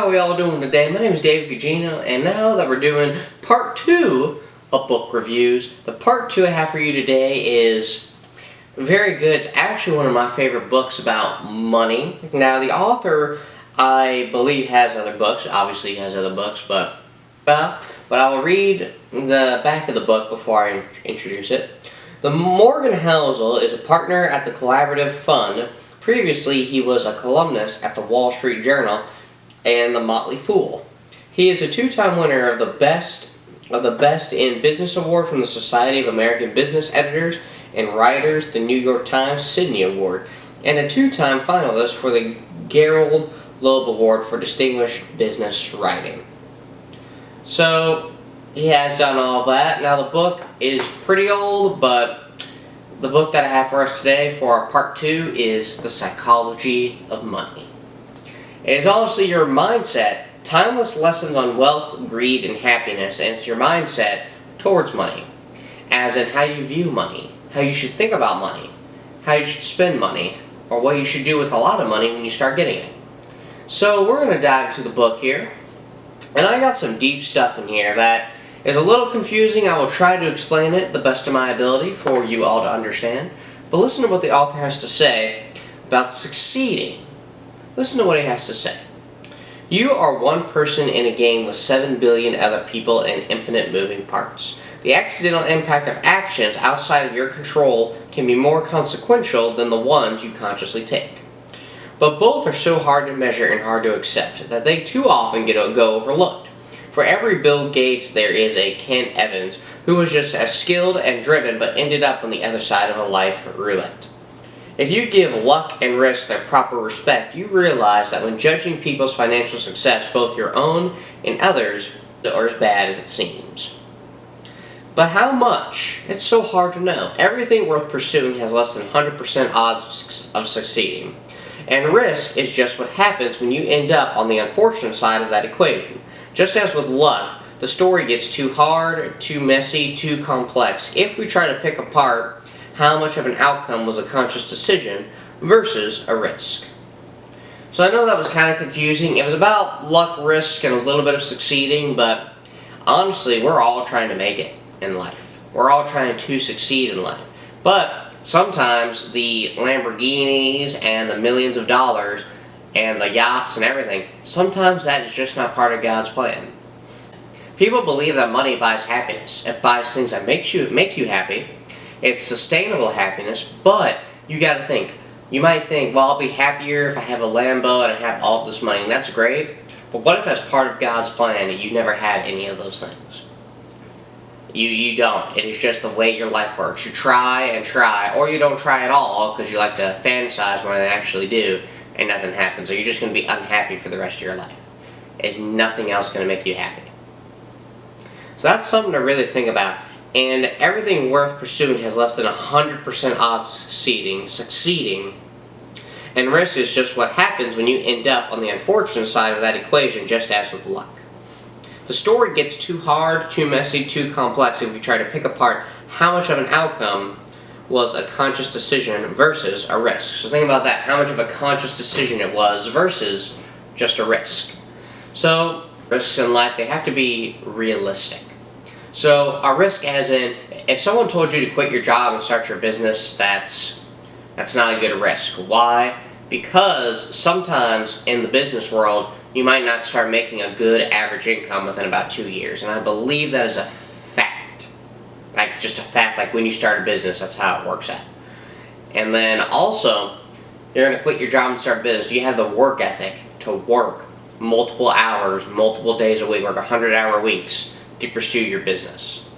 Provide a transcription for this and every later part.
how we all doing today? My name is David Gugino, and now that we're doing part 2 of book reviews, the part 2 I have for you today is very good. It's actually one of my favorite books about money. Now, the author, I believe, has other books. Obviously, he has other books, but I will read the back of the book before I introduce it. The Morgan Housel is a partner at the Collaborative Fund. Previously, he was a columnist at the Wall Street Journal and the Motley Fool. He is a two-time winner of the Best in Business Award from the Society of American Business Editors and Writers, the New York Times Sydney Award, and a two-time finalist for the Gerald Loeb Award for Distinguished Business Writing. So, he has done all of that. Now, the book is pretty old, but the book that I have for us today for our part 2 is The Psychology of Money. It is honestly your mindset, timeless lessons on wealth, greed, and happiness, and it's your mindset towards money. As in how you view money, how you should think about money, how you should spend money, or what you should do with a lot of money when you start getting it. So we're going to dive into the book here, and I got some deep stuff in here that is a little confusing. I will try to explain it the best of my ability for you all to understand. But listen to what the author has to say about succeeding. Listen to what he has to say. You are one person in a game with 7 billion other people and infinite moving parts. The accidental impact of actions outside of your control can be more consequential than the ones you consciously take. But both are so hard to measure and hard to accept that they too often go overlooked. For every Bill Gates, there is a Kent Evans who was just as skilled and driven but ended up on the other side of a life roulette. If you give luck and risk their proper respect, you realize that when judging people's financial success, both your own and others are as bad as it seems. But how much? It's so hard to know. Everything worth pursuing has less than 100% odds of succeeding. And risk is just what happens when you end up on the unfortunate side of that equation. Just as with luck, the story gets too hard, too messy, too complex if we try to pick apart how much of an outcome was a conscious decision versus a risk. So I know that was kind of confusing. It was about luck, risk, and a little bit of succeeding, but honestly, we're all trying to make it in life. We're all trying to succeed in life. But sometimes the Lamborghinis and the millions of dollars and the yachts and everything, sometimes that is just not part of God's plan. People believe that money buys happiness. It buys things that make you happy. It's sustainable happiness, but you gotta think. You might think, well, I'll be happier if I have a Lambo and I have all of this money, and that's great, but what if as part of God's plan that you never had any of those things? You don't. It is just the way your life works. You try and try, or you don't try at all because you like to fantasize more than actually do, and nothing happens. So you're just going to be unhappy for the rest of your life. Is nothing else going to make you happy? So that's something to really think about. And everything worth pursuing has less than 100% odds succeeding. And risk is just what happens when you end up on the unfortunate side of that equation, just as with luck. The story gets too hard, too messy, too complex if we try to pick apart how much of an outcome was a conscious decision versus a risk. So think about that, how much of a conscious decision it was versus just a risk. So risks in life, they have to be realistic. So a risk as in, if someone told you to quit your job and start your business, that's not a good risk. Why? Because sometimes in the business world, you might not start making a good average income within about 2 years. And I believe that is a fact. Like just a fact, like when you start a business, that's how it works out. And then also, you're going to quit your job and start a business. Do you have the work ethic to work multiple hours, multiple days a week, work 100-hour weeks to pursue your business?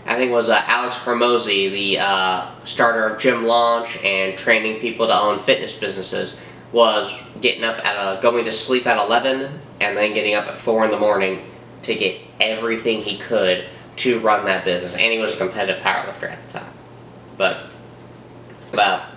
I think it was Alex Hormozi, the starter of Gym Launch and training people to own fitness businesses, was getting up going to sleep at 11 and then getting up at 4 in the morning to get everything he could to run that business. And he was a competitive powerlifter at the time. But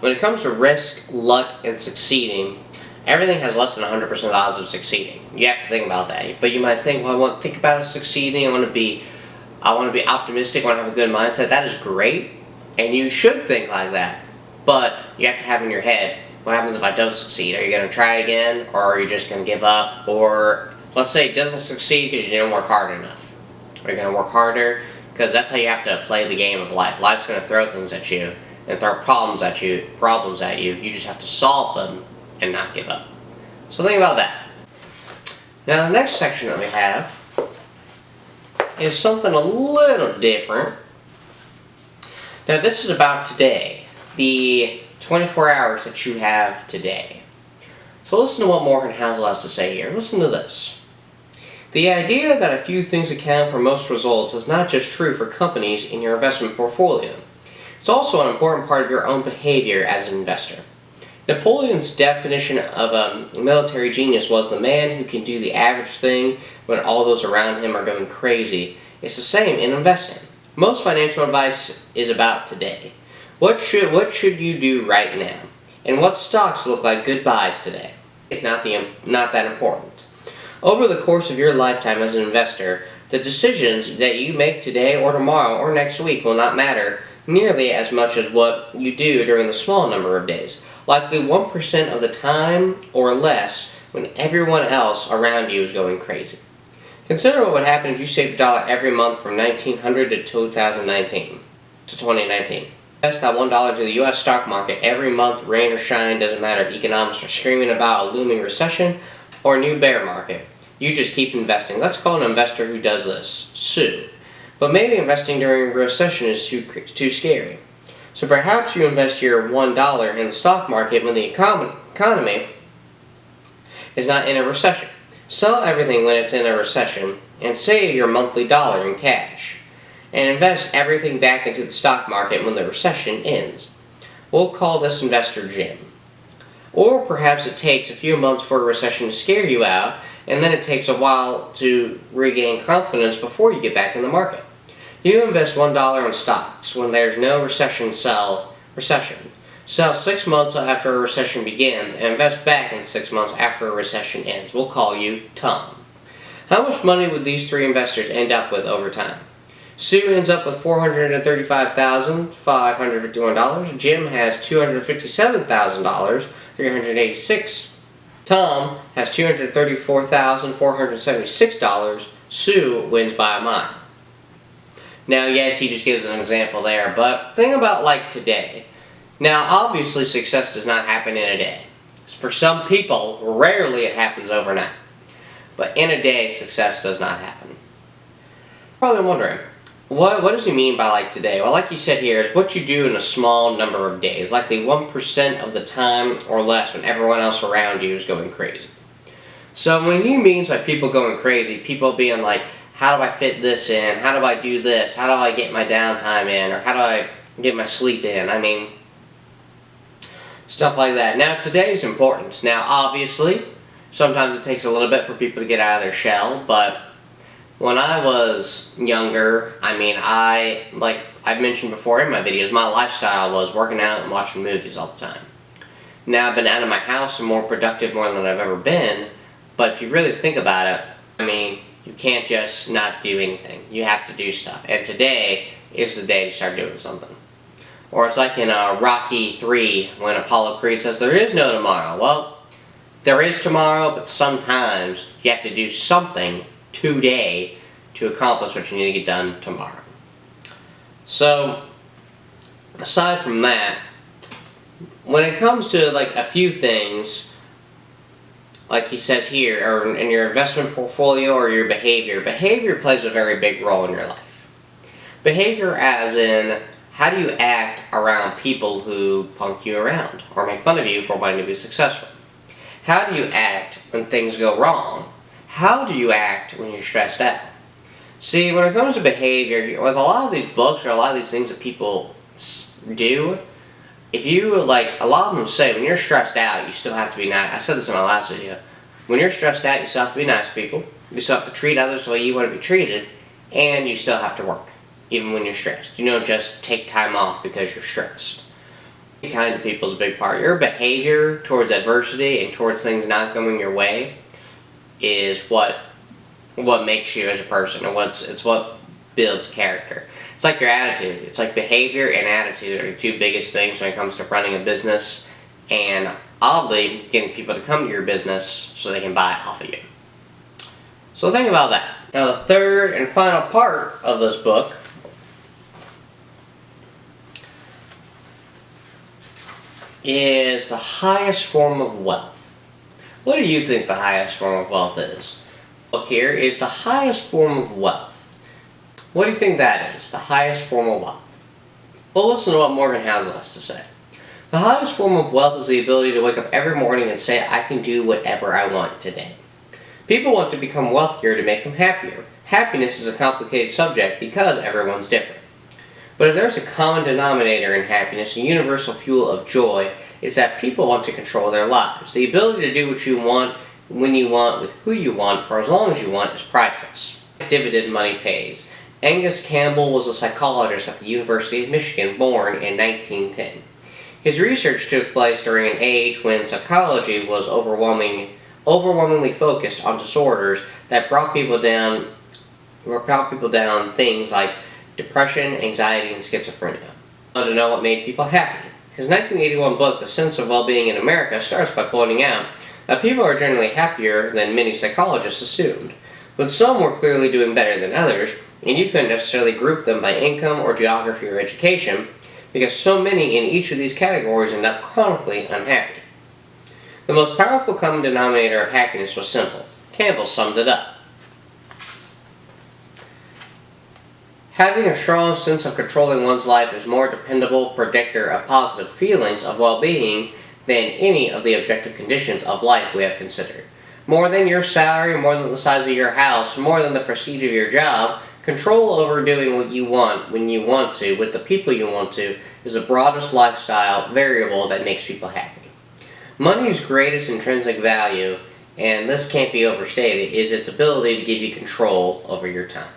when it comes to risk, luck, and succeeding, everything has less than 100% odds of succeeding. You have to think about that. But you might think, well, I want to think about it succeeding. I want to be optimistic. I want to have a good mindset. That is great, and you should think like that. But you have to have in your head, what happens if I don't succeed? Are you going to try again, or are you just going to give up? Or let's say it doesn't succeed because you didn't work hard enough. Are you going to work harder? Because that's how you have to play the game of life. Life's going to throw things at you and throw problems at you. You just have to solve them and not give up. So think about that. Now the next section that we have is something a little different. Now this is about today, the 24 hours that you have today. So listen to what Morgan Housel has to say here. Listen to this. The idea that a few things account for most results is not just true for companies in your investment portfolio. It's also an important part of your own behavior as an investor. Napoleon's definition of a military genius was the man who can do the average thing when all those around him are going crazy. It's the same in investing. Most financial advice is about today. What should you do right now? And what stocks look like good buys today? It's not that important. Over the course of your lifetime as an investor, the decisions that you make today or tomorrow or next week will not matter nearly as much as what you do during the small number of days. Likely 1% of the time or less when everyone else around you is going crazy. Consider what would happen if you saved $1 every month from 1900 to 2019. Invest that $1 to the U.S. stock market every month, rain or shine, doesn't matter if economists are screaming about a looming recession or a new bear market. You just keep investing. Let's call an investor who does this Sue. But maybe investing during a recession is too scary. So perhaps you invest your $1 in the stock market when the economy is not in a recession. Sell everything when it's in a recession and save your monthly dollar in cash. And invest everything back into the stock market when the recession ends. We'll call this investor Jim. Or perhaps it takes a few months for a recession to scare you out, and then it takes a while to regain confidence before you get back in the market. You invest $1 in stocks when there's no recession. Sell 6 months after a recession begins and invest back in 6 months after a recession ends. We'll call you Tom. How much money would these three investors end up with over time? Sue ends up with $435,551. Jim has $257,386. Tom has $234,476. Sue wins by a mile. Now, yes, he just gives an example there, but think about like today. Now, obviously, success does not happen in a day. For some people, rarely it happens overnight. But in a day, success does not happen. Probably wondering, what does he mean by like today? Well, like you said here, is what you do in a small number of days, likely 1% of the time or less when everyone else around you is going crazy. So when he means by people going crazy, people being like, how do I fit this in? How do I do this? How do I get my downtime in? Or how do I get my sleep in? I mean, stuff like that. Now, today's important. Now, obviously, sometimes it takes a little bit for people to get out of their shell, but when I was younger, I mean, like I've mentioned before in my videos, my lifestyle was working out and watching movies all the time. Now, I've been out of my house and more productive more than I've ever been, but if you really think about it, I mean, you can't just not do anything. You have to do stuff. And today is the day to start doing something. Or it's like in Rocky 3 when Apollo Creed says, there is no tomorrow. Well, there is tomorrow, but sometimes you have to do something today to accomplish what you need to get done tomorrow. So, aside from that, when it comes to like a few things, like he says here, or in your investment portfolio or your behavior plays a very big role in your life. Behavior as in, how do you act around people who punk you around or make fun of you for wanting to be successful? How do you act when things go wrong? How do you act when you're stressed out? See, when it comes to behavior, with a lot of these books or a lot of these things that people do, if you, like, a lot of them say when you're stressed out, you still have to be nice. I said this in my last video. When you're stressed out, you still have to be nice to people. You still have to treat others the way you want to be treated. And you still have to work, even when you're stressed. You don't just take time off because you're stressed. Being kind to people is a big part. Your behavior towards adversity and towards things not going your way is what makes you as a person, and it's what builds character. It's like your attitude. It's like behavior and attitude are the two biggest things when it comes to running a business and oddly getting people to come to your business so they can buy off of you. So think about that. Now the third and final part of this book is the highest form of wealth. What do you think the highest form of wealth is? Look, here is the highest form of wealth. What do you think that is? The highest form of wealth. Well, listen to what Morgan Housel has to say. The highest form of wealth is the ability to wake up every morning and say, I can do whatever I want today. People want to become wealthier to make them happier. Happiness is a complicated subject because everyone's different. But if there's a common denominator in happiness, a universal fuel of joy, it's that people want to control their lives. The ability to do what you want, when you want, with who you want, for as long as you want is priceless. Dividend money pays. Angus Campbell was a psychologist at the University of Michigan, born in 1910. His research took place during an age when psychology was overwhelmingly focused on disorders that brought people down things like depression, anxiety, and schizophrenia. I wanted to know what made people happy. His 1981 book, The Sense of Well-Being in America, starts by pointing out that people are generally happier than many psychologists assumed, but some were clearly doing better than others, and you couldn't necessarily group them by income or geography or education, because so many in each of these categories end up chronically unhappy. The most powerful common denominator of happiness was simple. Campbell summed it up. Having a strong sense of controlling one's life is a more dependable predictor of positive feelings of well-being than any of the objective conditions of life we have considered. More than your salary, more than the size of your house, more than the prestige of your job, control over doing what you want, when you want to, with the people you want to, is the broadest lifestyle variable that makes people happy. Money's greatest intrinsic value, and this can't be overstated, is its ability to give you control over your time.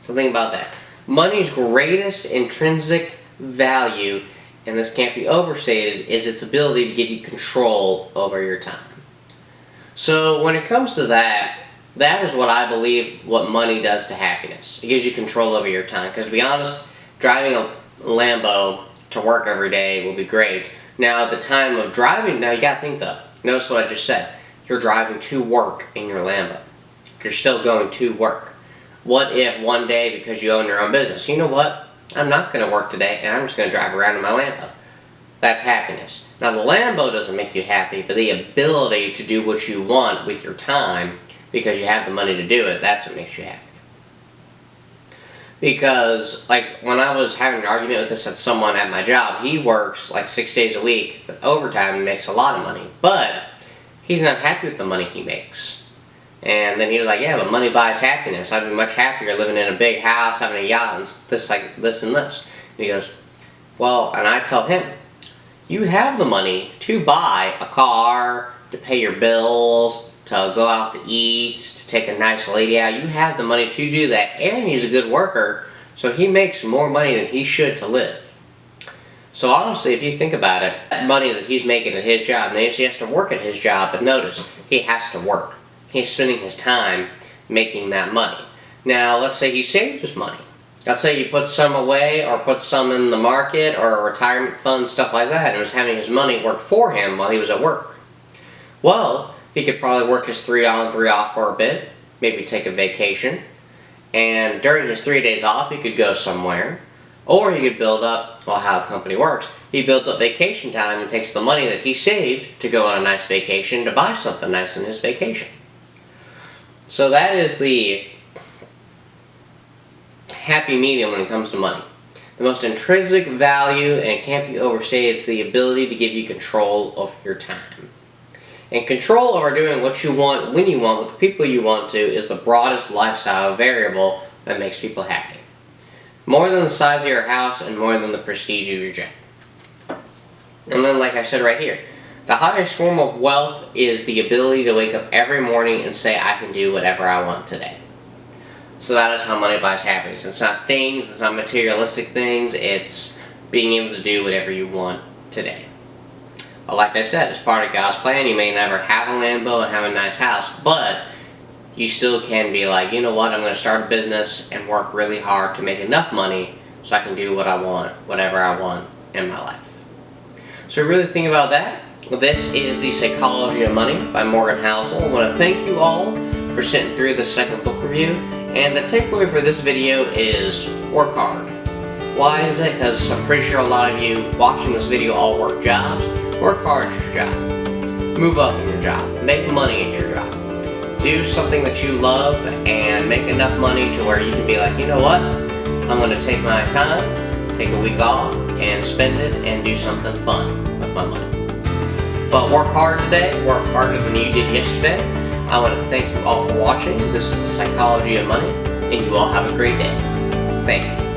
So think about that. Money's greatest intrinsic value, and this can't be overstated, is its ability to give you control over your time. So when it comes to that, that is what I believe what money does to happiness. It gives you control over your time. Because to be honest, driving a Lambo to work every day will be great. Now at the time of driving, now you got to think though. Notice what I just said. You're driving to work in your Lambo. You're still going to work. What if one day, because you own your own business, you know what? I'm not going to work today and I'm just going to drive around in my Lambo. That's happiness. Now the Lambo doesn't make you happy, but the ability to do what you want with your time because you have the money to do it, that's what makes you happy. Because, like, when I was having an argument with someone at my job, he works like 6 days a week with overtime and makes a lot of money, but he's not happy with the money he makes. And then he was like, yeah, but money buys happiness. I'd be much happier living in a big house, having a yacht, and this and this. And he goes, well, and I tell him, you have the money to buy a car, to pay your bills, to go out to eat, to take a nice lady out. You have the money to do that, and he's a good worker, so he makes more money than he should to live. So honestly, if you think about it, that money that he's making at his job, and he has to work at his job, but notice, he has to work. He's spending his time making that money. Now, let's say he saved his money. Let's say he put some away, or put some in the market, or a retirement fund, stuff like that, and was having his money work for him while he was at work. Well, he could probably work his 3 on, 3 off for a bit, maybe take a vacation, and during his 3 days off, he could go somewhere, or he could build up, well, how a company works. He builds up vacation time and takes the money that he saved to go on a nice vacation to buy something nice on his vacation. So that is the happy medium when it comes to money. The most intrinsic value, and it can't be overstated, is the ability to give you control over your time. And control over doing what you want, when you want, with the people you want to, is the broadest lifestyle variable that makes people happy. More than the size of your house and more than the prestige of your job. And then, like I said right here, the highest form of wealth is the ability to wake up every morning and say, I can do whatever I want today. So that is how money buys happiness. It's not things, it's not materialistic things, it's being able to do whatever you want today. But like I said, it's part of God's plan. You may never have a Lambo and have a nice house, but you still can be like, you know what, I'm going to start a business and work really hard to make enough money so I can do what I want, whatever I want in my life. So really think about that. This is The Psychology of Money by Morgan Housel. I want to thank you all for sitting through the second book review, and the takeaway for this video is work hard. Why is it? Because I'm pretty sure a lot of you watching this video all work jobs. Work hard at your job. Move up in your job. Make money at your job. Do something that you love and make enough money to where you can be like, you know what? I'm going to take my time, take a week off, and spend it and do something fun with my money. But work hard today, work harder than you did yesterday. I want to thank you all for watching. This is The Psychology of Money, and you all have a great day. Thank you.